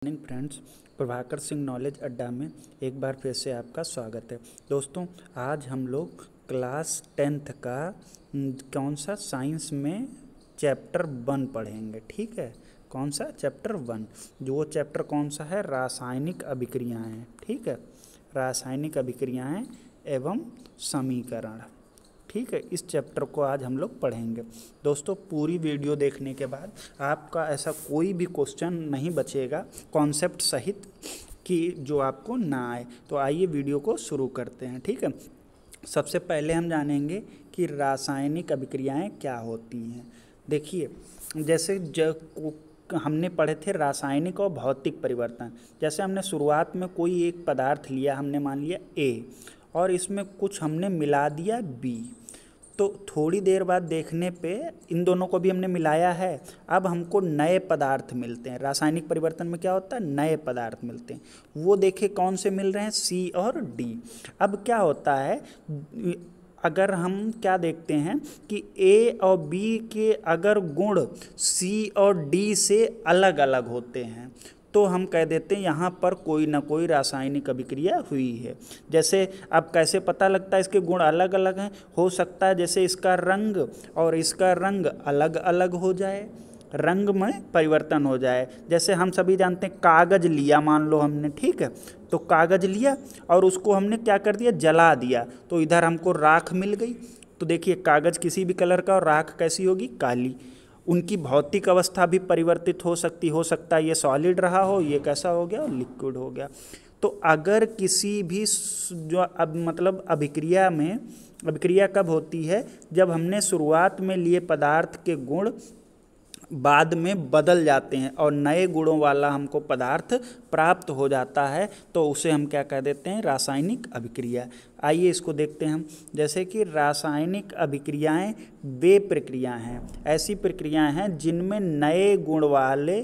Morning friends, Prabhakar Singh knowledge अड्डा में एक बार फिर से आपका स्वागत है। दोस्तों, आज हम लोग क्लास 10th का कौन सा साइंस में चैप्टर 1 पढ़ेंगे। ठीक है, कौन सा चैप्टर 1? जो वो चैप्टर कौन सा है? रासायनिक अभिक्रियाएं। ठीक है, रासायनिक अभिक्रियाएं एवं समीकरण। ठीक है, इस चैप्टर को आज हम लोग पढ़ेंगे। दोस्तों, पूरी वीडियो देखने के बाद आपका ऐसा कोई भी क्वेश्चन नहीं बचेगा कॉन्सेप्ट सहित कि जो आपको ना आए। तो आइए वीडियो को शुरू करते हैं। ठीक है, सबसे पहले हम जानेंगे कि रासायनिक अभिक्रियाएं क्या होती हैं। देखिए, जैसे हमने पढ़े थे रासायनिक और भौतिक परिवर्तन। जैसे हमने शुरुआत में कोई एक पदार्थ लिया, हमने मान लिया ए, और इसमें कुछ हमने मिला दिया बी। तो थोड़ी देर बाद देखने पे इन दोनों को भी हमने मिलाया है। अब हमको नए पदार्थ मिलते हैं। रासायनिक परिवर्तन में क्या होता है? नए पदार्थ मिलते हैं। वो देखे कौन से मिल रहे हैं? सी और डी। अब क्या होता है, अगर हम क्या देखते हैं कि ए और बी के अगर गुण सी और डी से अलग अलग होते हैं तो हम कह देते हैं यहाँ पर कोई ना कोई रासायनिक अभिक्रिया हुई है। जैसे अब कैसे पता लगता है इसके गुण अलग अलग हैं? हो सकता है जैसे इसका रंग और इसका रंग अलग अलग हो जाए, रंग में परिवर्तन हो जाए। जैसे हम सभी जानते हैं, कागज़ लिया मान लो हमने, ठीक है, तो कागज़ लिया और उसको हमने क्या कर दिया? जला दिया। तो इधर हमको राख मिल गई। तो देखिए, कागज़ किसी भी कलर का और राख कैसी होगी? काली। उनकी भौतिक अवस्था भी परिवर्तित हो सकता है ये सॉलिड रहा हो, ये कैसा हो गया? लिक्विड हो गया। तो अगर किसी भी जो अब मतलब अभिक्रिया कब होती है? जब हमने शुरुआत में लिए पदार्थ के गुण बाद में बदल जाते हैं और नए गुणों वाला हमको पदार्थ प्राप्त हो जाता है, तो उसे हम क्या कह देते हैं? रासायनिक अभिक्रिया। आइए इसको देखते हैं हम। जैसे कि रासायनिक अभिक्रियाएं वे प्रक्रियाएं हैं, ऐसी प्रक्रियाएं हैं जिनमें नए गुण वाले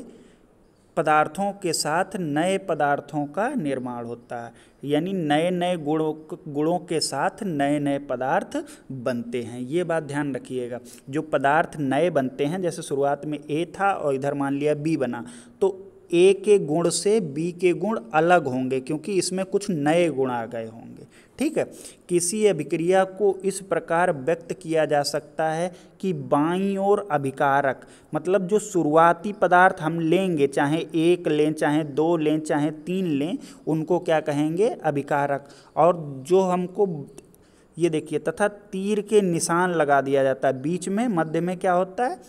पदार्थों के साथ नए पदार्थों का निर्माण होता है। यानी नए नए गुणों के साथ नए नए पदार्थ बनते हैं। ये बात ध्यान रखिएगा। जो पदार्थ नए बनते हैं, जैसे शुरुआत में ए था और इधर मान लिया बी बना, तो ए के गुण से बी के गुण अलग होंगे क्योंकि इसमें कुछ नए गुण आ गए होंगे। ठीक है, किसी अभिक्रिया को इस प्रकार व्यक्त किया जा सकता है कि बाईं ओर अभिकारक, मतलब जो शुरुआती पदार्थ हम लेंगे, चाहे एक लें, चाहे दो लें, चाहे तीन लें, उनको क्या कहेंगे? अभिकारक। और जो हमको ये देखिए, तथा तीर के निशान लगा दिया जाता है बीच में, मध्य में क्या होता है?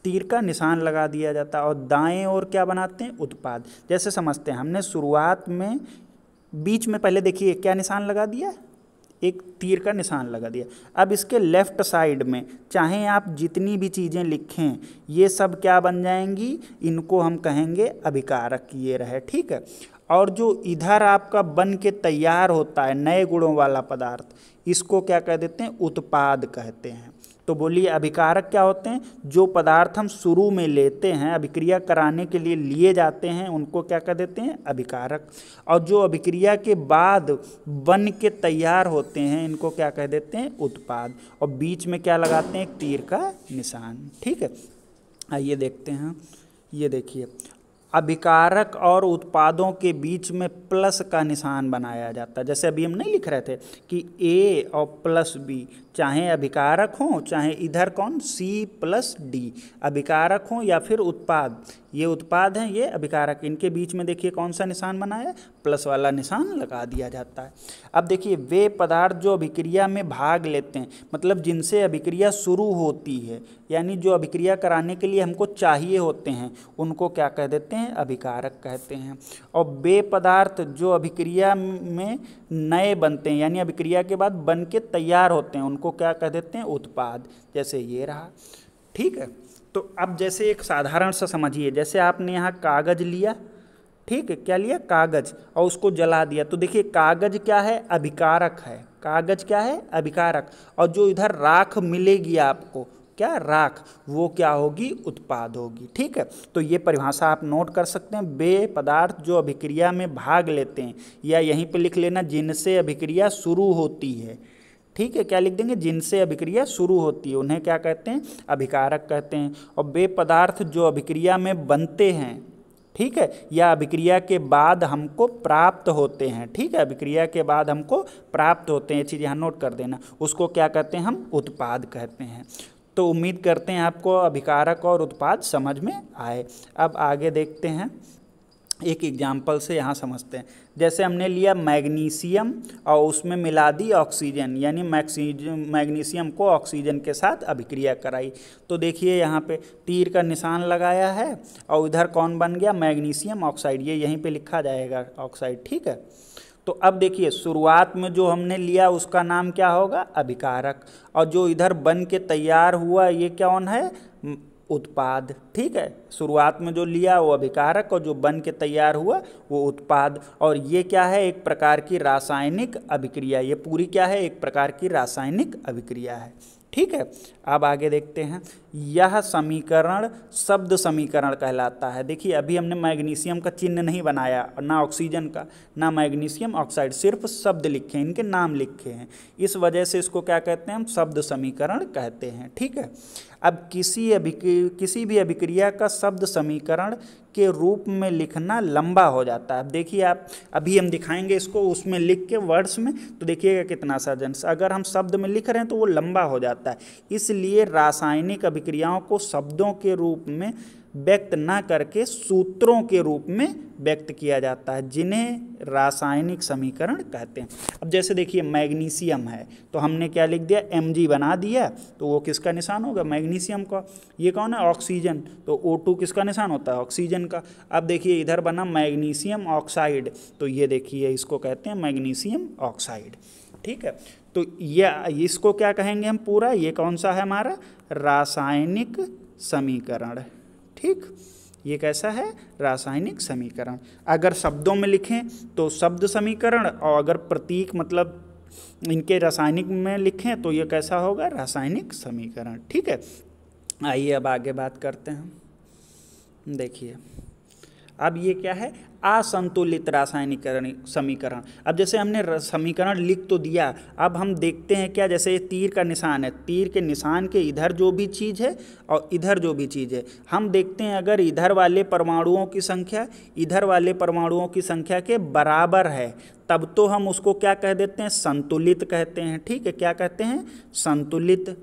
तीर का निशान लगा दिया जाता है। और दाएं ओर क्या बनाते हैं? उत्पाद। जैसे समझते हैं, हमने शुरुआत में बीच में पहले देखिए क्या निशान लगा दिया? एक तीर का निशान लगा दिया। अब इसके लेफ्ट साइड में चाहे आप जितनी भी चीज़ें लिखें, ये सब क्या बन जाएंगी? इनको हम कहेंगे अभिकारक। ये रहे, ठीक है। और जो इधर आपका बन के तैयार होता है नए गुणों वाला पदार्थ, इसको क्या कह देते हैं? उत्पाद कहते हैं। तो बोलिए, अभिकारक क्या होते हैं? जो पदार्थ हम शुरू में लेते हैं, अभिक्रिया कराने के लिए लिए जाते हैं, उनको क्या कह देते हैं? अभिकारक। और जो अभिक्रिया के बाद बन के तैयार होते हैं, इनको क्या कह देते हैं? उत्पाद। और बीच में क्या लगाते हैं? एक तीर का निशान। ठीक है, आइए देखते हैं। ये देखिए, अभिकारक और उत्पादों के बीच में प्लस का निशान बनाया जाता है। जैसे अभी हम नहीं लिख रहे थे कि ए और प्लस बी, चाहे अभिकारक हो चाहे इधर कौन? सी प्लस डी, अभिकारक हो या फिर उत्पाद। ये उत्पाद हैं, ये अभिकारक। इनके बीच में देखिए कौन सा निशान बना है? प्लस वाला निशान लगा दिया जाता है। अब देखिए, वे पदार्थ जो अभिक्रिया में भाग लेते हैं, मतलब जिनसे अभिक्रिया शुरू होती है, यानी जो अभिक्रिया कराने के लिए हमको चाहिए होते हैं, उनको क्या कह देते हैं? अभिकारक कहते हैं। और वे पदार्थ जो अभिक्रिया में नए बनते हैं, यानी अभिक्रिया के बाद बन के तैयार होते हैं, उनको क्या कह देते हैं? उत्पाद। जैसे ये रहा, ठीक है। तो अब जैसे एक साधारण सा समझिए, जैसे आपने यहाँ कागज़ लिया, ठीक है, क्या लिया? कागज़, और उसको जला दिया। तो देखिए, कागज़ क्या है? अभिकारक है। कागज़ क्या है? अभिकारक। और जो इधर राख मिलेगी आपको, क्या? राख, वो क्या होगी? उत्पाद होगी। ठीक है, तो ये परिभाषा आप नोट कर सकते हैं। वे पदार्थ जो अभिक्रिया में भाग लेते हैं, या यहीं पे लिख लेना जिनसे अभिक्रिया शुरू होती है। ठीक है, क्या लिख देंगे? जिनसे अभिक्रिया शुरू होती है, उन्हें क्या कहते हैं? अभिकारक कहते हैं। और वे पदार्थ जो अभिक्रिया में बनते हैं, ठीक है, या अभिक्रिया के बाद हमको प्राप्त होते हैं। ठीक है, अभिक्रिया के बाद हमको प्राप्त होते हैं, ये चीज़ यहाँ नोट कर देना, उसको क्या कहते हैं हम उत्पाद कहते हैं। तो उम्मीद करते हैं आपको अभिकारक और उत्पाद समझ में आए। अब आगे देखते हैं, एक एग्जाम्पल से यहाँ समझते हैं। जैसे हमने लिया मैग्नीशियम और उसमें मिला दी ऑक्सीजन, यानी मैग्नीशियम को ऑक्सीजन के साथ अभिक्रिया कराई। तो देखिए यहाँ पे तीर का निशान लगाया है और इधर कौन बन गया, मैग्नीशियम ऑक्साइड, ये यहीं पे लिखा जाएगा ऑक्साइड। ठीक है, तो अब देखिए शुरुआत में जो हमने लिया उसका नाम क्या होगा, अभिकारक, और जो इधर बन के तैयार हुआ ये कौन है, उत्पाद। ठीक है, शुरुआत में जो लिया वो अभिकारक और जो बन के तैयार हुआ वो उत्पाद। और ये क्या है, एक प्रकार की रासायनिक अभिक्रिया, ये पूरी क्या है, एक प्रकार की रासायनिक अभिक्रिया है। ठीक है, अब आगे देखते हैं, यह समीकरण शब्द समीकरण कहलाता है। देखिए अभी हमने मैग्नीशियम का चिन्ह नहीं बनाया, ना ऑक्सीजन का, ना मैग्नीशियम ऑक्साइड, सिर्फ शब्द लिखे हैं, इनके नाम लिखे हैं, इस वजह से इसको क्या कहते हैं हम, शब्द समीकरण कहते हैं। ठीक है, अब किसी भी अभिक्रिया का शब्द समीकरण के रूप में लिखना लंबा हो जाता है। अब देखिए आप, अभी हम दिखाएंगे इसको उसमें लिख के वर्ड्स में, तो देखिएगा कितना सर्जन, अगर हम शब्द में लिख रहे हैं तो वो लंबा हो जाता है। इसलिए रासायनिक अभिक्रियाओं को शब्दों के रूप में व्यक्त ना करके सूत्रों के रूप में व्यक्त किया जाता है, जिन्हें रासायनिक समीकरण कहते हैं। अब जैसे देखिए मैग्नीशियम है तो हमने क्या लिख दिया, Mg बना दिया, तो वो किसका निशान होगा, मैग्नीशियम का। ये कौन है, ऑक्सीजन, तो O2 किसका निशान होता है, ऑक्सीजन का। अब देखिए इधर बना मैग्नीशियम ऑक्साइड, तो ये देखिए इसको कहते हैं मैग्नीशियम ऑक्साइड। ठीक है, तो ये इसको क्या कहेंगे हम पूरा, ये कौन सा है हमारा, रासायनिक समीकरण। ठीक, ये कैसा है, रासायनिक समीकरण। अगर शब्दों में लिखें तो शब्द समीकरण, और अगर प्रतीक मतलब इनके रासायनिक में लिखें तो ये कैसा होगा, रासायनिक समीकरण। ठीक है, आइए अब आगे बात करते हैं। देखिए अब ये क्या है, असंतुलित रासायनिक समीकरण। अब जैसे हमने समीकरण लिख तो दिया, अब हम देखते हैं क्या, जैसे ये तीर का निशान है, तीर के निशान के इधर जो भी चीज़ है और इधर जो भी चीज़ है, हम देखते हैं अगर इधर वाले परमाणुओं की संख्या इधर वाले परमाणुओं की संख्या के बराबर है, तब तो हम उसको क्या कह देते हैं, संतुलित कहते हैं। ठीक है, क्या कहते हैं, संतुलित।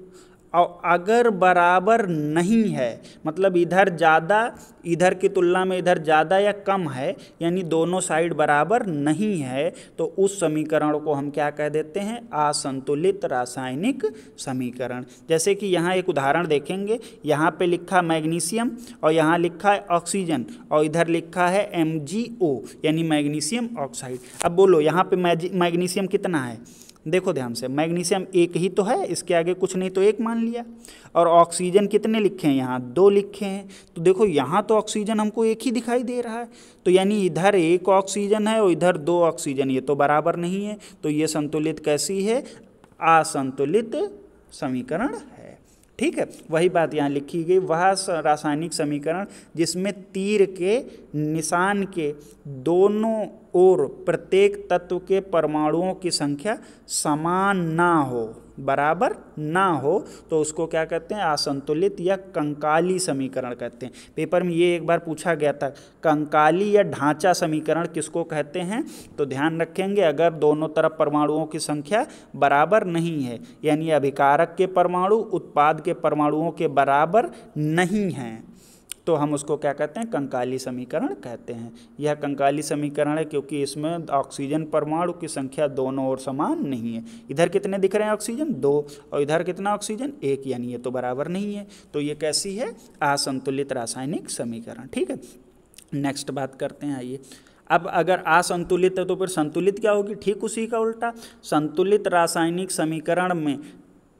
और अगर बराबर नहीं है, मतलब इधर ज़्यादा, इधर की तुलना में इधर ज़्यादा या कम है, यानी दोनों साइड बराबर नहीं है, तो उस समीकरण को हम क्या कह देते हैं, असंतुलित रासायनिक समीकरण। जैसे कि यहाँ एक उदाहरण देखेंगे, यहाँ पे लिखा मैग्नीशियम और यहाँ लिखा है ऑक्सीजन और इधर लिखा है MgO यानी मैग्नीशियम ऑक्साइड। अब बोलो यहाँ पे मैग्नीशियम कितना है, देखो ध्यान से, मैग्नीशियम एक ही तो है, इसके आगे कुछ नहीं तो एक मान लिया। और ऑक्सीजन कितने लिखे हैं, यहाँ 2 लिखे हैं, तो देखो यहाँ तो ऑक्सीजन हमको एक ही दिखाई दे रहा है, तो यानी इधर 1 ऑक्सीजन है और इधर 2 ऑक्सीजन, ये तो बराबर नहीं है, तो ये संतुलित कैसी है, असंतुलित समीकरण है। ठीक है, वही बात यहाँ लिखी गई, वह रासायनिक समीकरण जिसमें तीर के निशान के दोनों ओर प्रत्येक तत्व के परमाणुओं की संख्या समान ना हो, बराबर ना हो, तो उसको क्या कहते हैं, असंतुलित या कंकाली समीकरण कहते हैं। पेपर में ये एक बार पूछा गया था, कंकाली या ढांचा समीकरण किसको कहते हैं, तो ध्यान रखेंगे अगर दोनों तरफ परमाणुओं की संख्या बराबर नहीं है, यानी अभिकारक के परमाणु उत्पाद के परमाणुओं के बराबर नहीं हैं, तो हम उसको क्या कहते हैं, कंकाली समीकरण कहते हैं। यह कंकाली समीकरण है क्योंकि इसमें ऑक्सीजन परमाणु की संख्या दोनों ओर समान नहीं है। इधर कितने दिख रहे हैं ऑक्सीजन, 2, और इधर कितना ऑक्सीजन, 1, यानी ये तो बराबर नहीं है, तो ये कैसी है, असंतुलित रासायनिक समीकरण। ठीक है, नेक्स्ट बात करते हैं। आइए, अब अगर असंतुलित है तो फिर संतुलित क्या होगी, ठीक उसी का उल्टा। संतुलित रासायनिक समीकरण में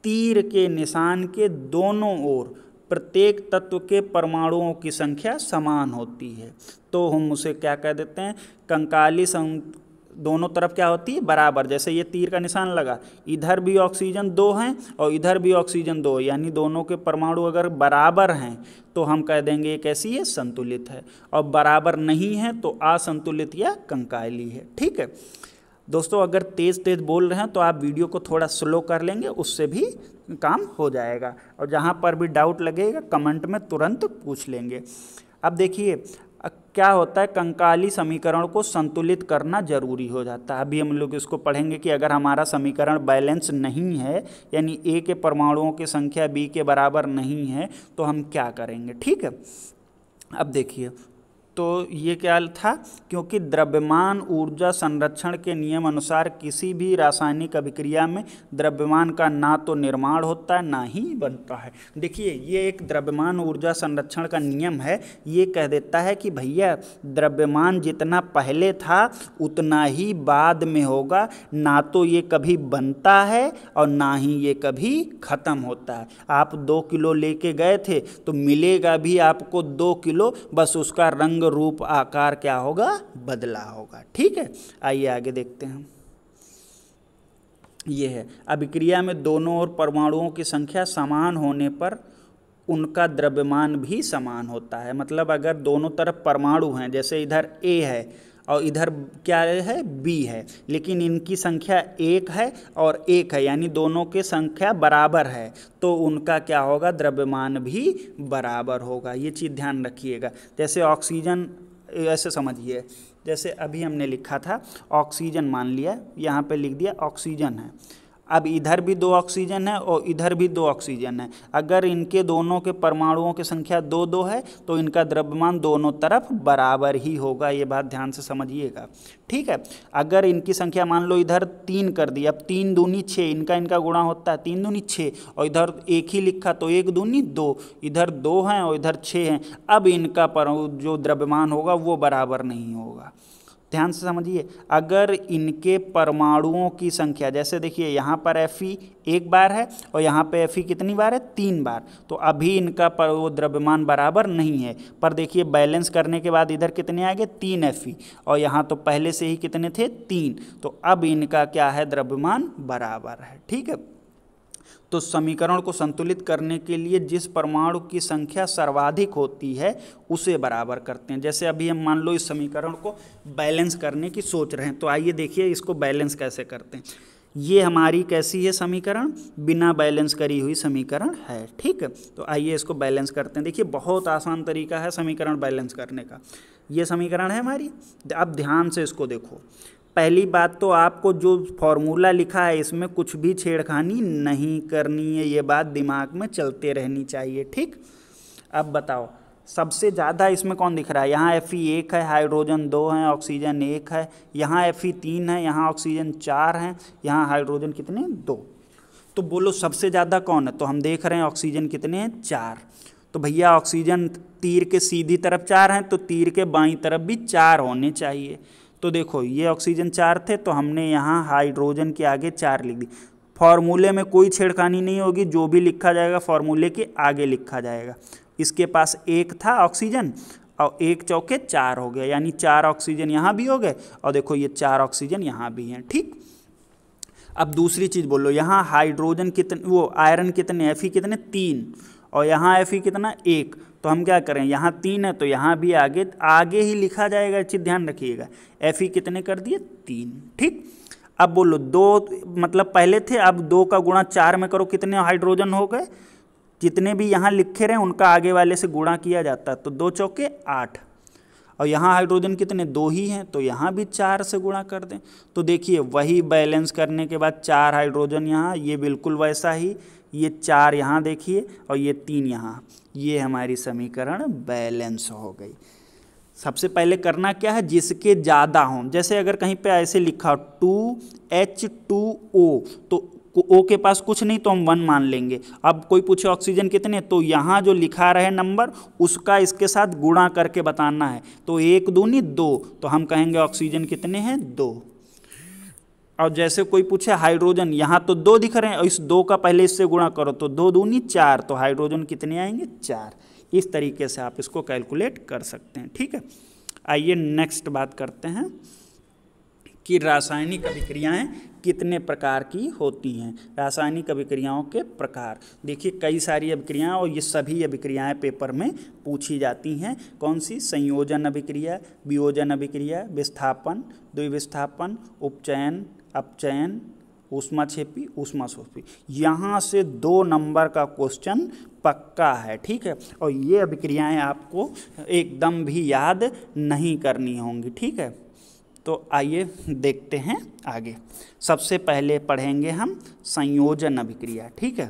तीर के निशान के दोनों ओर प्रत्येक तत्व के परमाणुओं की संख्या समान होती है, तो हम उसे क्या कह देते हैं, कंकाली दोनों तरफ क्या होती है, बराबर। जैसे ये तीर का निशान लगा, इधर भी ऑक्सीजन 2 हैं और इधर भी ऑक्सीजन 2, यानी दोनों के परमाणु अगर बराबर हैं तो हम कह देंगे ये कैसी है, संतुलित है, और बराबर नहीं है तो असंतुलित या कंकाली है। ठीक है दोस्तों, अगर तेज़ तेज़ बोल रहे हैं तो आप वीडियो को थोड़ा स्लो कर लेंगे, उससे भी काम हो जाएगा, और जहाँ पर भी डाउट लगेगा कमेंट में तुरंत पूछ लेंगे। अब देखिए, क्या होता है, कंकाली समीकरण को संतुलित करना जरूरी हो जाता है। अभी हम लोग इसको पढ़ेंगे कि अगर हमारा समीकरण बैलेंस नहीं है, यानी ए के परमाणुओं की संख्या बी के बराबर नहीं है, तो हम क्या करेंगे। ठीक है, अब देखिए, तो ये क्या था, क्योंकि द्रव्यमान ऊर्जा संरक्षण के नियम अनुसार किसी भी रासायनिक अभिक्रिया में द्रव्यमान का ना तो निर्माण होता है ना ही बनता है। देखिए, ये एक द्रव्यमान ऊर्जा संरक्षण का नियम है। ये कह देता है कि भैया द्रव्यमान जितना पहले था उतना ही बाद में होगा, ना तो ये कभी बनता है और ना ही ये कभी ख़त्म होता है। आप 2 किलो लेके गए थे तो मिलेगा भी आपको 2 किलो, बस उसका रंग रूप आकार क्या होगा, बदला होगा। ठीक है, आइए आगे देखते हैं। ये है, अभिक्रिया में दोनों ओर परमाणुओं की संख्या समान होने पर उनका द्रव्यमान भी समान होता है। मतलब अगर दोनों तरफ परमाणु हैं, जैसे इधर ए है और इधर क्या है, बी है, लेकिन इनकी संख्या 1 है और 1 है, यानी दोनों की संख्या बराबर है, तो उनका क्या होगा, द्रव्यमान भी बराबर होगा। ये चीज़ ध्यान रखिएगा। जैसे ऑक्सीजन, ऐसे समझिए, जैसे अभी हमने लिखा था ऑक्सीजन, मान लिया यहाँ पे लिख दिया ऑक्सीजन है। अब इधर भी 2 ऑक्सीजन है और इधर भी 2 ऑक्सीजन है। अगर इनके दोनों के परमाणुओं की संख्या 2-2 है तो इनका द्रव्यमान दोनों तरफ बराबर ही होगा। ये बात ध्यान से समझिएगा। ठीक है, अगर इनकी संख्या मान लो इधर 3 कर दी, अब 3 दूनी 6, इनका गुणा होता है 3 दूनी 6, और इधर 1 ही लिखा तो 1 दूनी 2, इधर 2 हैं और इधर 6 हैं। अब इनका जो द्रव्यमान होगा वो बराबर नहीं होगा। ध्यान से समझिए, अगर इनके परमाणुओं की संख्या, जैसे देखिए यहाँ पर Fe 1 बार है और यहाँ पे Fe कितनी बार है, 3 बार, तो अभी इनका वो द्रव्यमान बराबर नहीं है। पर देखिए बैलेंस करने के बाद इधर कितने आ गए, 3 Fe, और यहाँ तो पहले से ही कितने थे, 3, तो अब इनका क्या है, द्रव्यमान बराबर है। ठीक है, तो समीकरण को संतुलित करने के लिए जिस परमाणु की संख्या सर्वाधिक होती है उसे बराबर करते हैं। जैसे अभी हम मान लो इस समीकरण को बैलेंस करने की सोच रहे हैं, तो आइए देखिए इसको बैलेंस कैसे करते हैं। ये हमारी कैसी है समीकरण, बिना बैलेंस करी हुई समीकरण है। ठीक है, तो आइए इसको बैलेंस करते हैं। देखिए बहुत आसान तरीका है समीकरण बैलेंस करने का। ये समीकरण है हमारी, अब ध्यान से इसको देखो। पहली बात तो आपको जो फॉर्मूला लिखा है इसमें कुछ भी छेड़खानी नहीं करनी है, ये बात दिमाग में चलते रहनी चाहिए। ठीक, अब बताओ सबसे ज़्यादा इसमें कौन दिख रहा है, यहाँ Fe 1 है, हाइड्रोजन 2 हैं, ऑक्सीजन 1 है, यहाँ Fe 3 है, यहाँ ऑक्सीजन 4 हैं, यहाँ हाइड्रोजन कितने, 2। तो बोलो सबसे ज़्यादा कौन है, तो हम देख रहे हैं ऑक्सीजन कितने हैं, 4। तो भैया ऑक्सीजन तीर के सीधी तरफ 4 हैं, तो तीर के बाईं तरफ भी 4 होने चाहिए। तो देखो ये ऑक्सीजन 4 थे, तो हमने यहाँ हाइड्रोजन के आगे 4 लिख दी। फॉर्मूले में कोई छेड़खानी नहीं होगी, जो भी लिखा जाएगा फॉर्मूले के आगे लिखा जाएगा। इसके पास 1 था ऑक्सीजन और 1 चौके 4 हो गया, यानी 4 ऑक्सीजन यहाँ भी हो गए और देखो ये 4 ऑक्सीजन यहाँ भी हैं। ठीक, अब दूसरी चीज़ बोलो, यहाँ हाइड्रोजन कितने, वो आयरन कितने, Fe कितने, 3, और यहाँ Fe कितना, 1। तो हम क्या करें, यहाँ 3 है तो यहाँ भी आगे ही लिखा जाएगा। चीज़ ध्यान रखिएगा, Fe कितने कर दिए, 3। ठीक, अब बोलो 2, मतलब पहले थे, अब 2 का गुणा 4 में करो, कितने हाइड्रोजन हो गए, जितने भी यहाँ लिखे रहे उनका आगे वाले से गुणा किया जाता है, तो 2 चौके 8, और यहाँ हाइड्रोजन कितने, 2 ही हैं, तो यहाँ भी 4 से गुणा कर दें। तो देखिए वही बैलेंस करने के बाद 4 हाइड्रोजन यहाँ, ये बिल्कुल वैसा ही, ये 4 यहाँ देखिए और ये 3 यहाँ, ये हमारी समीकरण बैलेंस हो गई। सबसे पहले करना क्या है, जिसके ज़्यादा हों, जैसे अगर कहीं पे ऐसे लिखा 2H2O, तो O के पास कुछ नहीं तो हम 1 मान लेंगे। अब कोई पूछे ऑक्सीजन कितने, तो यहाँ जो लिखा रहे नंबर उसका इसके साथ गुणा करके बताना है, तो 1 दूनी 2, तो हम कहेंगे ऑक्सीजन कितने हैं, 2। और जैसे कोई पूछे हाइड्रोजन, यहाँ तो 2 दिख रहे हैं और इस 2 का पहले इससे गुणा करो, तो 2 दूनी 4, तो हाइड्रोजन कितने आएंगे, 4। इस तरीके से आप इसको कैलकुलेट कर सकते हैं। ठीक है, आइए नेक्स्ट बात करते हैं कि रासायनिक अभिक्रियाएं कितने प्रकार की होती हैं। रासायनिक अभिक्रियाओं के प्रकार देखिए, कई सारी अभिक्रियाएं, और ये सभी अभिक्रियाएं पेपर में पूछी जाती हैं। कौन सी, संयोजन अभिक्रिया, वियोजन अभिक्रिया, विस्थापन, द्विविस्थापन, उपचयन, अपचयन, ऊष्माक्षेपी, ऊष्माशोषी। यहाँ से 2 नंबर का क्वेश्चन पक्का है, ठीक है। और ये अभिक्रियाएं आपको एकदम भी याद नहीं करनी होंगी, ठीक है। तो आइए देखते हैं आगे। सबसे पहले पढ़ेंगे हम संयोजन अभिक्रिया, ठीक है।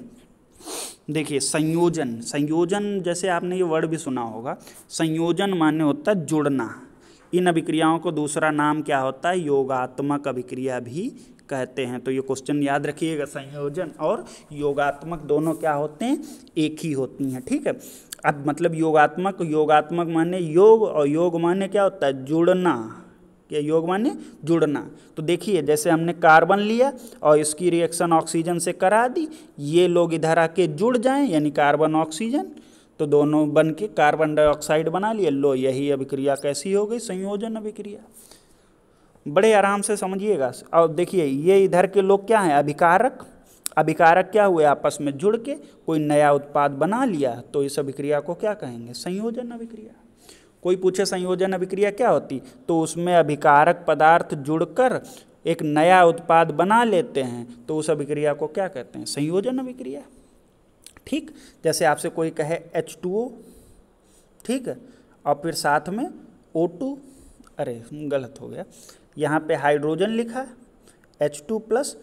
देखिए संयोजन, संयोजन जैसे आपने ये वर्ड भी सुना होगा, संयोजन माने होता है जुड़ना। इन अभिक्रियाओं को दूसरा नाम क्या होता है, योगात्मक अभिक्रिया भी कहते हैं। तो ये क्वेश्चन याद रखिएगा, संयोजन और योगात्मक दोनों क्या होते हैं, एक ही होती हैं, ठीक है। अब मतलब योगात्मक, योगात्मक माने योग, और योग माने क्या होता है, जुड़ना। क्या योग माने जुड़ना। तो देखिए जैसे हमने कार्बन लिया और इसकी रिएक्शन ऑक्सीजन से करा दी, ये लोग इधर आके जुड़ जाएं यानी कार्बन ऑक्सीजन, तो दोनों बन के कार्बन डाइऑक्साइड बना लिए। लो यही अभिक्रिया कैसी हो गई, संयोजन अभिक्रिया। बड़े आराम से समझिएगा। और देखिए ये इधर के लोग क्या हैं, अभिकारक। अभिकारक क्या हुए, आपस में जुड़ के कोई नया उत्पाद बना लिया, तो इस अभिक्रिया को क्या कहेंगे, संयोजन अभिक्रिया। कोई पूछे संयोजन अभिक्रिया क्या होती, तो उसमें अभिकारक पदार्थ जुड़कर एक नया उत्पाद बना लेते हैं, तो उस अभिक्रिया को क्या कहते हैं, संयोजन अभिक्रिया, ठीक। जैसे आपसे कोई कहे H2O, ठीक है, और फिर साथ में O2, अरे गलत हो गया, यहाँ पे हाइड्रोजन लिखा है H2 +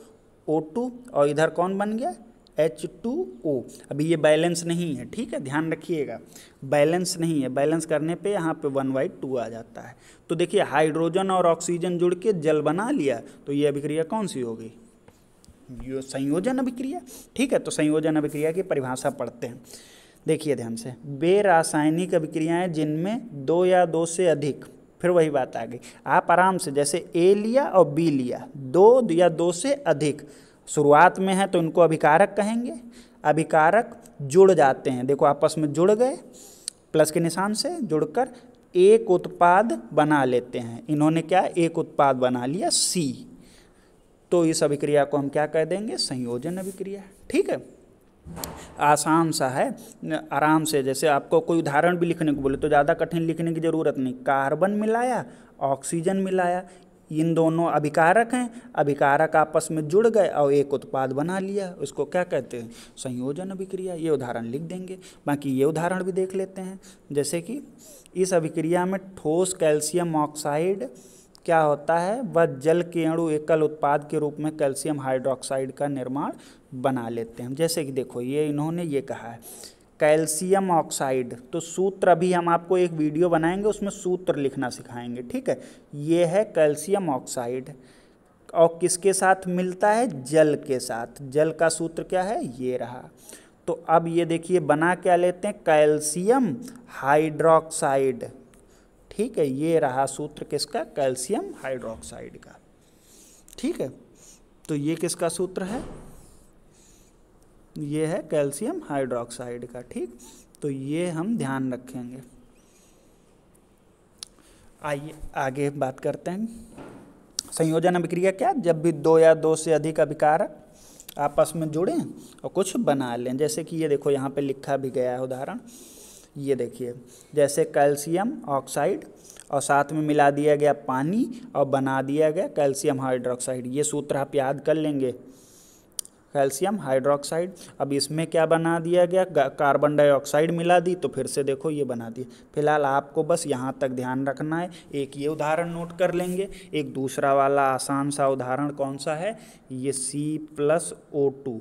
O2, और इधर कौन बन गया, H2O। अभी ये बैलेंस नहीं है, ठीक है, ध्यान रखिएगा, बैलेंस नहीं है। बैलेंस करने पे यहाँ पे 1/2 आ जाता है। तो देखिए हाइड्रोजन और ऑक्सीजन जुड़ के जल बना लिया, तो ये अभिक्रिया कौन सी होगी, ये संयोजन अभिक्रिया, ठीक है। तो संयोजन अभिक्रिया की परिभाषा पढ़ते हैं, देखिए ध्यान से। वे रासायनिक अभिक्रियाएं जिनमें 2 या 2 से अधिक, फिर वही बात आ गई, आप आराम से जैसे A लिया और B लिया, 2 या 2 से अधिक शुरुआत में है तो इनको अभिकारक कहेंगे। अभिकारक जुड़ जाते हैं, देखो आपस में जुड़ गए, प्लस के निशान से जुड़कर एक उत्पाद बना लेते हैं। इन्होंने क्या, एक उत्पाद बना लिया C, तो इस अभिक्रिया को हम क्या कह देंगे, संयोजन अभिक्रिया, ठीक है। आसान सा है, आराम से। जैसे आपको कोई उदाहरण भी लिखने को बोले तो ज़्यादा कठिन लिखने की ज़रूरत नहीं। कार्बन मिलाया, ऑक्सीजन मिलाया, इन दोनों अभिकारक हैं, अभिकारक आपस में जुड़ गए और एक उत्पाद बना लिया, उसको क्या कहते हैं, संयोजन अभिक्रिया। ये उदाहरण लिख देंगे, बाकी ये उदाहरण भी देख लेते हैं। जैसे कि इस अभिक्रिया में ठोस कैल्शियम ऑक्साइड क्या होता है, वह जल के अणु एकल उत्पाद के रूप में कैल्शियम हाइड्रोक्साइड का निर्माण बना लेते हैं। जैसे कि देखो ये इन्होंने ये कहा है कैल्शियम ऑक्साइड, तो सूत्र अभी हम आपको एक वीडियो बनाएंगे उसमें सूत्र लिखना सिखाएंगे, ठीक है। ये है कैल्शियम ऑक्साइड, और किसके साथ मिलता है, जल के साथ। जल का सूत्र क्या है, ये रहा। तो अब ये देखिए बना क्या लेते हैं, कैल्शियम हाइड्रोक्साइड, ठीक है। ये रहा सूत्र किसका, कैल्शियम हाइड्रोक्साइड का, ठीक है। तो ये किसका सूत्र है, ये है कैल्शियम हाइड्रोक्साइड का, ठीक। तो ये हम ध्यान रखेंगे। आइए आगे बात करते हैं। संयोजन अभिक्रिया क्या, जब भी 2 या 2 से अधिक अभिकारक आपस में जुड़ें और कुछ बना लें। जैसे कि ये देखो यहाँ पे लिखा भी गया है उदाहरण, ये देखिए जैसे कैल्शियम ऑक्साइड और साथ में मिला दिया गया पानी और बना दिया गया कैल्शियम हाइड्रोक्साइड। ये सूत्र आप याद कर लेंगे, कैल्शियम हाइड्रोक्साइड। अब इसमें क्या बना दिया गया, कार्बन डाइऑक्साइड मिला दी, तो फिर से देखो ये बना दी। फिलहाल आपको बस यहाँ तक ध्यान रखना है। एक ये उदाहरण नोट कर लेंगे, एक दूसरा वाला आसान सा उदाहरण कौन सा है, ये C+O2,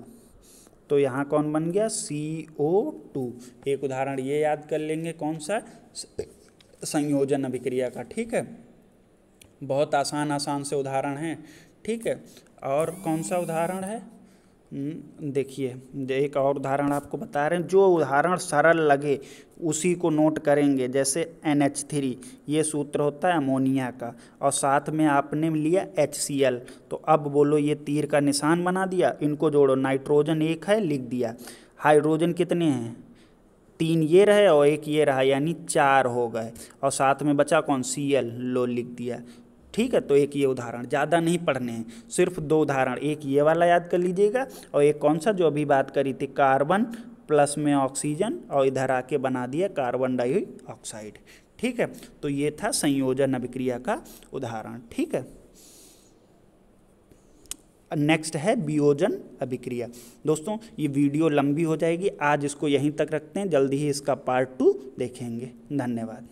तो यहाँ कौन बन गया, CO2। एक उदाहरण ये याद कर लेंगे, कौन सा, संयोजन अभिक्रिया का, ठीक है। बहुत आसान से उदाहरण हैं, ठीक है। और कौन सा उदाहरण है, देखिए एक और उदाहरण आपको बता रहे हैं, जो उदाहरण सरल लगे उसी को नोट करेंगे। जैसे NH3, ये सूत्र होता है अमोनिया का, और साथ में आपने लिया HCl, तो अब बोलो ये तीर का निशान बना दिया, इनको जोड़ो, नाइट्रोजन 1 है लिख दिया, हाइड्रोजन कितने हैं, 3 ये रहे और 1 ये रहा, यानी 4 हो गए, और साथ में बचा कौन, Cl, लो लिख दिया, ठीक है। तो एक ये उदाहरण, ज़्यादा नहीं पढ़ने हैं, सिर्फ 2 उदाहरण, एक ये वाला याद कर लीजिएगा और एक कौन सा जो अभी बात करी थी, कार्बन प्लस में ऑक्सीजन और इधर आके बना दिया कार्बन डाइऑक्साइड, ठीक है। तो ये था संयोजन अभिक्रिया का उदाहरण, ठीक है। नेक्स्ट है वियोजन अभिक्रिया। दोस्तों ये वीडियो लंबी हो जाएगी, आज इसको यहीं तक रखते हैं, जल्दी ही इसका पार्ट 2 देखेंगे। धन्यवाद।